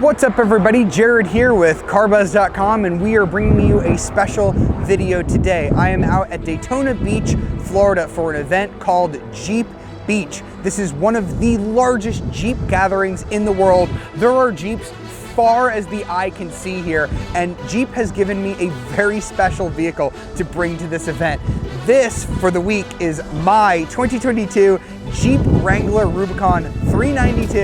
What's up everybody, Jared here with CarBuzz.com, and we are bringing you a special video today. I am out at Daytona Beach, Florida for an event called Jeep Beach. This is one of the largest Jeep gatherings in the world. There are Jeeps far as the eye can see here, and Jeep has given me a very special vehicle to bring to this event. This, for the week, is my 2022 Jeep Wrangler Rubicon 392,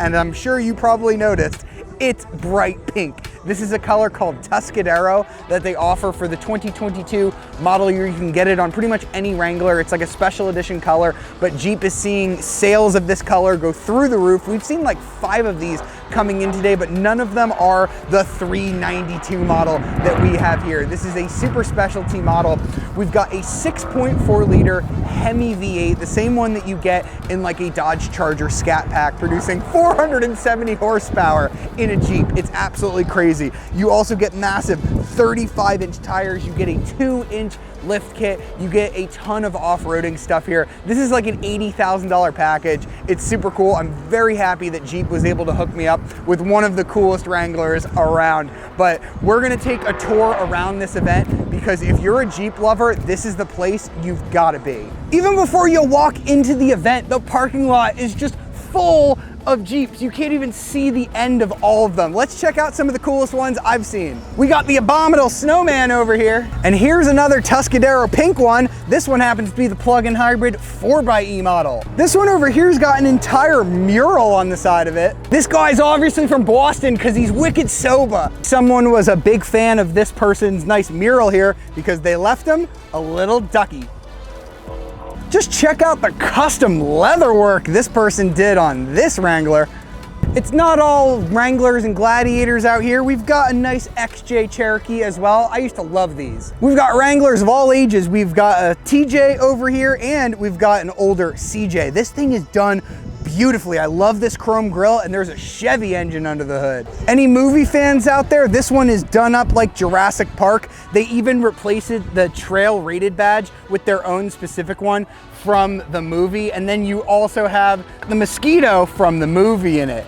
and I'm sure you probably noticed, it's bright pink. This is a color called Tuscadero that they offer for the 2022 model year. You can get it on pretty much any Wrangler. It's like a special edition color, but Jeep is seeing sales of this color go through the roof. We've seen like 5 of these coming in today, but none of them are the 392 model that we have here. This is a super specialty model. We've got a 6.4 liter Hemi V8, the same one that you get in like a Dodge Charger Scat Pack, producing 470 horsepower in a Jeep. It's absolutely crazy. You also get massive 35-inch tires. You get a 2-inch lift kit. You get a ton of off-roading stuff here. This is like an $80,000 package. It's super cool. I'm very happy that Jeep was able to hook me up with one of the coolest Wranglers around. But we're gonna take a tour around this event, because if you're a Jeep lover, this is the place you've gotta be. Even before you walk into the event, the parking lot is just full of Jeeps. You can't even see the end of all of them. Let's check out some of the coolest ones I've seen. We got the Abominable Snowman over here, and here's another Tuscadero pink one. This one happens to be the plug-in hybrid 4xe model. This one over here's got an entire mural on the side of it. This guy's obviously from Boston because he's wicked sober. Someone was a big fan of this person's nice mural here because they left him a little ducky. Just check out the custom leather work this person did on this Wrangler. It's not all Wranglers and Gladiators out here. We've got a nice XJ Cherokee as well. I used to love these. We've got Wranglers of all ages. We've got a TJ over here, and we've got an older CJ. This thing is done beautifully. I love this chrome grille, and there's a Chevy engine under the hood. Any movie fans out there, this one is done up like Jurassic Park. They even replaced the trail rated badge with their own specific one from the movie, and then you also have the mosquito from the movie in it.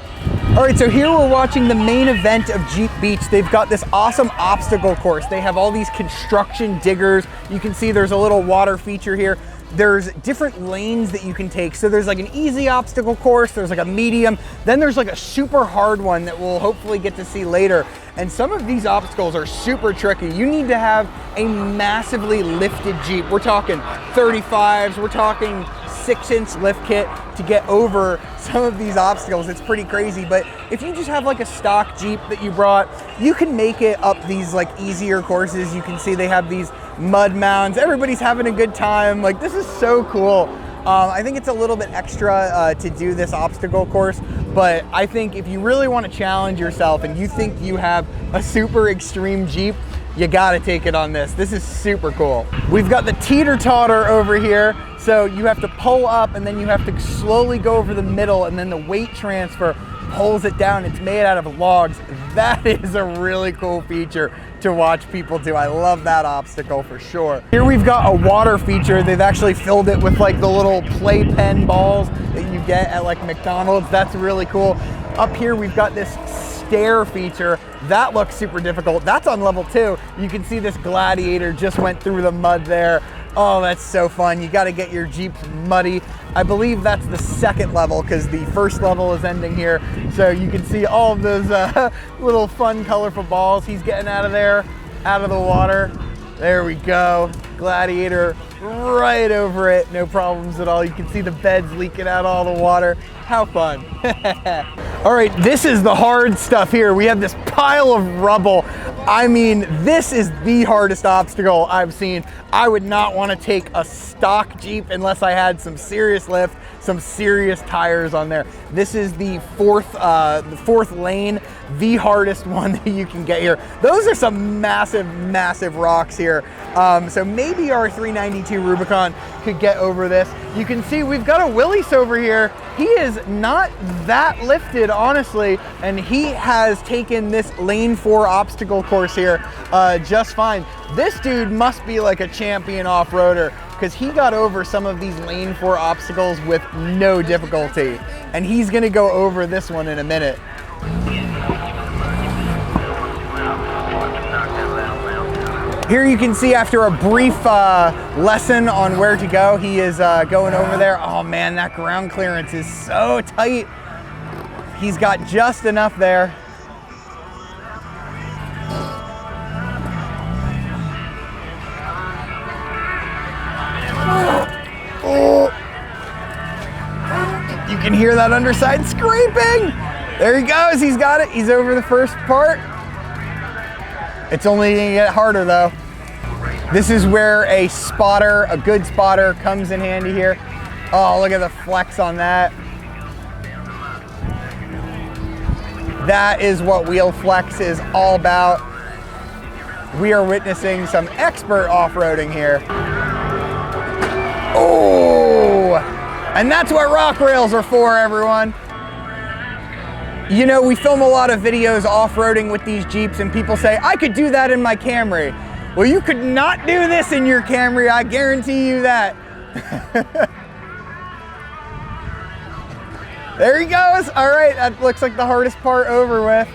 All right, so here we're watching the main event of Jeep Beach. They've got this awesome obstacle course. They have all these construction diggers. You can see there's a little water feature here. There's different lanes that you can take. So there's like an easy obstacle course, there's like a medium, then there's like a super hard one that we'll hopefully get to see later. And some of these obstacles are super tricky. You need to have a massively lifted Jeep. We're talking 35s, we're talking 6-inch lift kit to get over some of these obstacles. It's pretty crazy, but if you just have like a stock Jeep that you brought, you can make it up these like easier courses. You can see they have these mud mounds. Everybody's having a good time. Like, this is so cool. I think it's a little bit extra to do this obstacle course, but I think if you really want to challenge yourself and you think you have a super extreme Jeep, you gotta take it on this. This is super cool. We've got the Teeter-Totter over here. So you have to pull up and then you have to slowly go over the middle, and then the weight transfer pulls it down. It's made out of logs. That is a really cool feature to watch people do. I love that obstacle for sure. Here we've got a water feature. They've actually filled it with like the little playpen balls that you get at like McDonald's. That's really cool. Up here we've got this stair feature. That looks super difficult. That's on level 2. You can see this Gladiator just went through the mud there. Oh, that's so fun. You got to get your Jeep muddy. I believe that's the 2nd level because the 1st level is ending here. So you can see all of those little fun, colorful balls. He's getting out of there, out of the water. There we go. Gladiator right over it. No problems at all. You can see the beds leaking out all the water. How fun. All right, this is the hard stuff here. We have this pile of rubble. I mean, this is the hardest obstacle I've seen. I would not want to take a stock Jeep unless I had some serious lift, some serious tires on there. This is the fourth lane, the hardest one that you can get here. Those are some massive, massive rocks here. So maybe our 392 Rubicon could get over this. You can see we've got a Willys over here. He is not that lifted, honestly, and he has taken this lane 4 obstacle course here just fine. This dude must be like a champion off-roader, because he got over some of these lane 4 obstacles with no difficulty, and he's gonna go over this one in a minute. Here you can see after a brief lesson on where to go, he is going over there. Oh man, that ground clearance is so tight. He's got just enough there. Oh. You can hear that underside scraping. There he goes, he's got it. He's over the first part. It's only gonna get harder though. This is where a spotter, a good spotter, comes in handy here. Oh, look at the flex on that. That is what wheel flex is all about. We are witnessing some expert off-roading here. Oh, and that's what rock rails are for, everyone. You know, we film a lot of videos off-roading with these Jeeps and people say, I could do that in my Camry. Well, you could not do this in your Camry, I guarantee you that. There he goes. All right, that looks like the hardest part over with.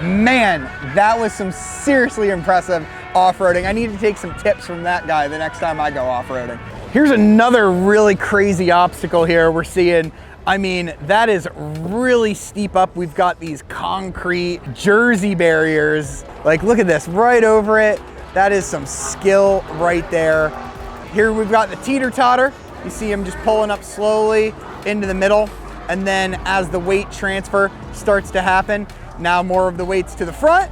Man, that was some seriously impressive off-roading. I need to take some tips from that guy the next time I go off-roading. Here's another really crazy obstacle here we're seeing. I mean, that is really steep up. We've got these concrete Jersey barriers. Like, look at this, right over it. That is some skill right there. Here we've got the Teeter-Totter. You see him just pulling up slowly into the middle. And then as the weight transfer starts to happen, now more of the weight's to the front,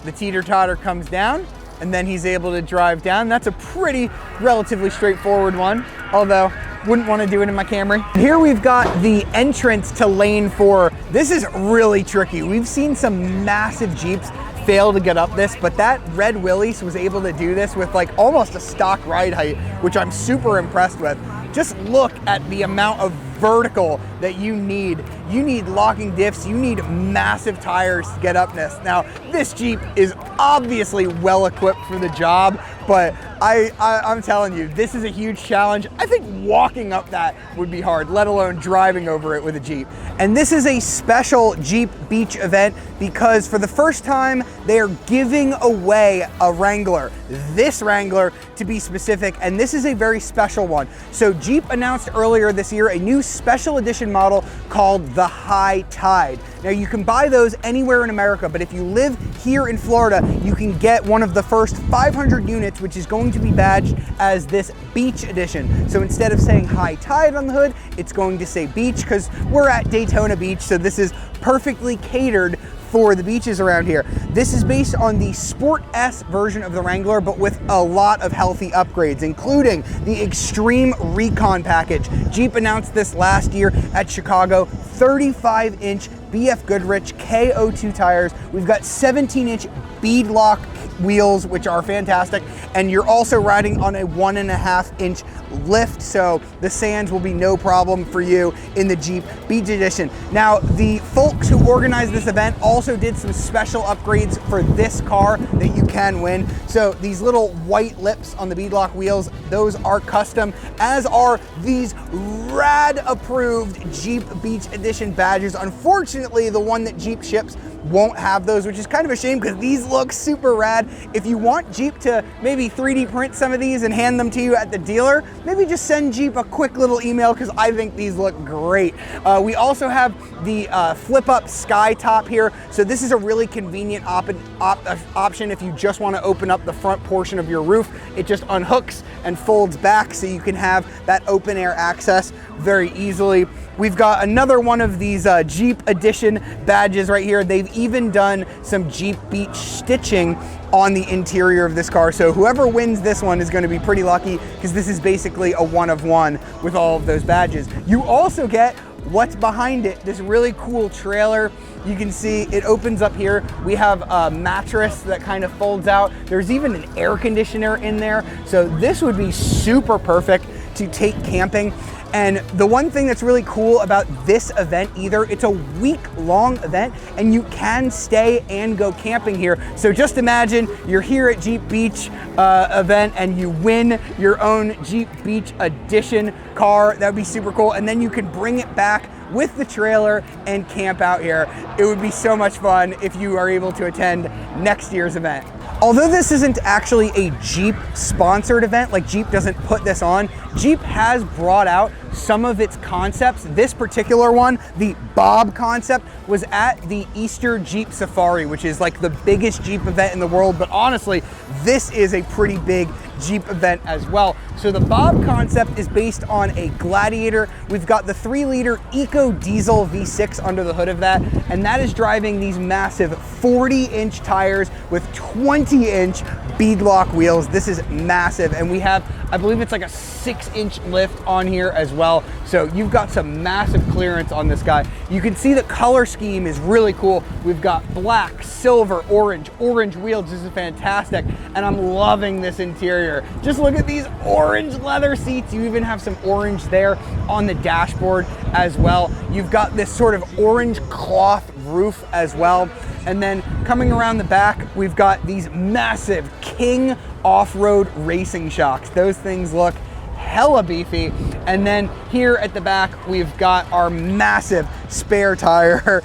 the Teeter-Totter comes down, and then he's able to drive down. That's a pretty relatively straightforward one, although wouldn't want to do it in my Camry. Here we've got the entrance to lane 4. This is really tricky. We've seen some massive Jeeps fail to get up this, but that red Willys was able to do this with like almost a stock ride height, which I'm super impressed with. Just look at the amount of vertical that you need. You need locking diffs, you need massive tires to get up this. Now, this Jeep is obviously well equipped for the job, but I'm telling you, this is a huge challenge. I think walking up that would be hard, let alone driving over it with a Jeep. And this is a special Jeep Beach event because for the first time, they are giving away a Wrangler, this Wrangler to be specific, and this is a very special one. So Jeep announced earlier this year a new special edition model called the High Tide. Now you can buy those anywhere in America, but if you live here in Florida, you can get one of the first 500 units, which is going to be badged as this Beach Edition. So instead of saying High Tide on the hood, it's going to say Beach because we're at Daytona Beach, so this is perfectly catered for the beaches around here. This is based on the Sport S version of the Wrangler, but with a lot of healthy upgrades, including the Extreme Recon package. Jeep announced this last year at Chicago. 35-inch BF Goodrich KO2 tires. We've got 17-inch beadlock wheels, which are fantastic, and you're also riding on a 1.5-inch lift, so the sands will be no problem for you in the Jeep Beach Edition. Now, the folks who organized this event also did some special upgrades for this car that you can win. So these little white lips on the beadlock wheels, those are custom, as are these rad approved Jeep Beach Edition badges. Unfortunately, the one that Jeep ships won't have those, which is kind of a shame because these look super rad. If you want Jeep to maybe 3D print some of these and hand them to you at the dealer, maybe just send Jeep a quick little email because I think these look great. We also have the flip up sky top here. So this is a really convenient option if you just want to open up the front portion of your roof. It just unhooks and folds back so you can have that open air access very easily. We've got another one of these Jeep Edition badges right here. They've even done some Jeep Beach stitching on the interior of this car. So whoever wins this one is going to be pretty lucky because this is basically a one of one with all of those badges. You also get what's behind it, this really cool trailer. You can see it opens up here. We have a mattress that kind of folds out. There's even an air conditioner in there. So this would be super perfect to take camping. And the one thing that's really cool about this event it's a week-long event and you can stay and go camping here. So just imagine you're here at Jeep Beach event and you win your own Jeep Beach Edition car. That would be super cool. And then you can bring it back with the trailer and camp out here. It would be so much fun if you are able to attend next year's event. Although this isn't actually a Jeep sponsored event, like Jeep doesn't put this on, Jeep has brought out some of its concepts. This particular one, the Bob concept, was at the Easter Jeep Safari, which is like the biggest Jeep event in the world, but honestly, this is a pretty big Jeep event as well. So the Bob concept is based on a Gladiator. We've got the 3-liter Eco Diesel V6 under the hood of that, and that is driving these massive 40-inch tires with 20-inch beadlock wheels. This is massive, and we have, I believe it's like a 6-inch lift on here as well. So you've got some massive clearance on this guy. You can see the color scheme is really cool. We've got black, silver, orange wheels. This is fantastic, and I'm loving this interior. Just look at these orange leather seats. You even have some orange there on the dashboard as well. You've got this sort of orange cloth roof as well. And then coming around the back, we've got these massive King off-road racing shocks. Those things look hella beefy. And then here at the back, we've got our massive spare tire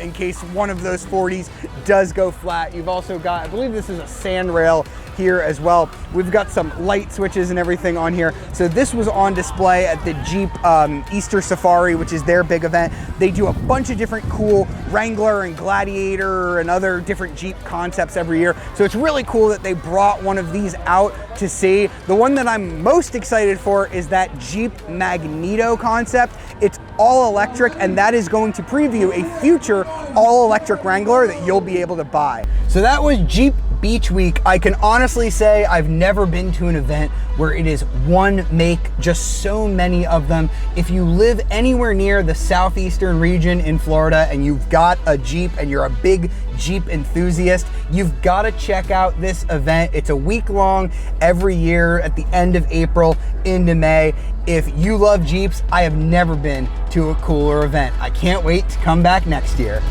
in case one of those 40s does go flat. You've also got, I believe this is a sand rail here as well. We've got some light switches and everything on here. So this was on display at the Jeep Easter Safari, which is their big event. They do a bunch of different cool Wrangler and Gladiator and other different Jeep concepts every year. So it's really cool that they brought one of these out to see. The one that I'm most excited for is that Jeep Magneto concept. It's all electric, and that is going to preview a future all electric Wrangler that you'll be able to buy. So that was Jeep Beach Week. I can honestly say I've never been to an event where it is one make, just so many of them. If you live anywhere near the southeastern region in Florida and you've got a Jeep and you're a big Jeep enthusiast, you've got to check out this event. It's a week long every year at the end of April into May. If you love Jeeps, I have never been to a cooler event. I can't wait to come back next year.